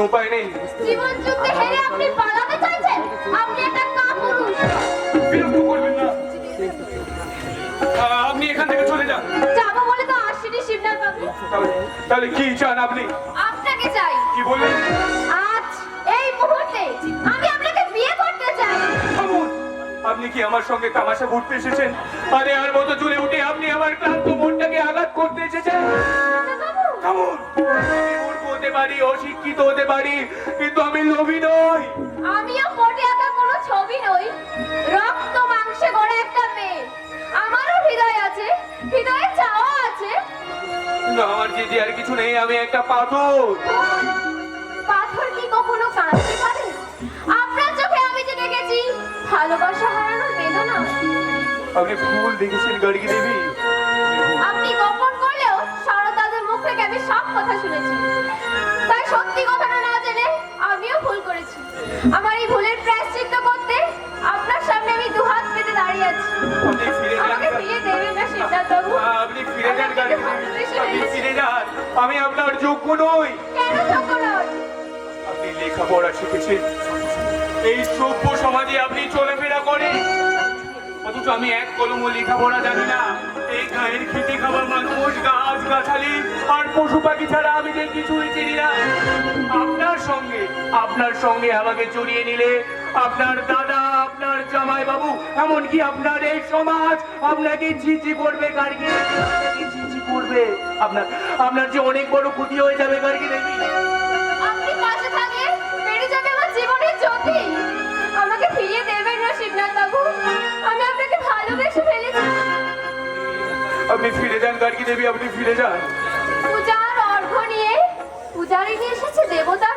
উপায় নেই। জীবন যুদ্ধে হেরে আপনি পালাতে চাইছেন? আপনি একটা কাপুরুষ। বিরক্ত করবেন না, আপনি এখান থেকে চলে যান। যাবো বলে তো আসেনি শিবনাথ বাবু। তাহলে কি চান আপনি? আপনাকে চাই। কি বললেন? আজ এই মুহূর্তে আমি আপনাকে বিয়ে করতে চাই। থামুন, আপনি কি আমার সঙ্গে তামাশা ঘুরতে এসেছেন? আরে আর মতো চলে উঠে আপনি আমার ক্লান্ত মনটাকে আঘাত করতে এসেছেন। থামুন, আমি মূর্খ হতে পারি, অশিক্ষিত হতে পারি, কিন্তু আমি লোভী নই। আমিও মোটে আঁকা কোনো ছবি নই, রক্ত মাংসে গড়া একটা মেয়ে। আমারও হৃদয় আছে, হৃদয়ে চাওয়া আছে। না, আমার যে আর কিছু নেই, আমি একটা পাথর। পাথর কি কখনো কাঁদতে পারে? আপনার চোখে আমি যে দেখেছি ভালোবাসা হারানোর বেদনা। আপনি ফুল দেখেছেন গার্গী দেবী? আপনি গোপন করলেও সারদাদের মুখ থেকে আমি সব কথা শুনেছি। তাই সত্যি কথাটা না জেনে আমিও ভুল করেছি। আমার এই ভুলের প্রায়শ্চিত্ত করতে আপনার সামনে আমি দুহাত পেতে দাঁড়িয়ে আছি। আপনি ফিরে যান। আমাকে ফিরিয়ে দেবেন না সিদ্ধার্থ বাবু? আপনি ফিরে যান গার্গী দেবী, আপনি ফিরে যান। আমি আপনার যোগ্য নই। কেন যোগ্য নয়? আপনি লেখাপড়া শিখেছেন, এই সভ্য সমাজে আপনি চলাফেরা করেন, অথচ আমি এক কলমও লেখাপড়া জানি না। এই গায়ের খেটে খাওয়া মানুষ, গাছ গাছালি আর পশু পাখি ছাড়া আমি যে কিছুই চিনি না। আপনার সঙ্গে আমাকে জড়িয়ে নিলে আপনার দাদা, আপনার জামাই বাবু, এমনকি আপনার এই সমাজ আপনাকে ঝিঝি করবে গার্গী দেবী, আপনাকে ঝিঝি করবে। আপনার যে অনেক বড় ক্ষতি হয়ে যাবে গার্গী দেবী। আপনি পাশে থাকলে বেড়ে যাবে আমার জীবনের জ্যোতি। আমাকে ফিরিয়ে দেবেন না শিবনাথ বাবু? আমি আপনাকে ভালোবেসে ফেলেছি। আপনি ফিরে যান গার্গী দেবী, আপনি ফিরে যান। পূজার অর্ঘ্য নিয়ে পূজারি নিয়ে এসেছে দেবতার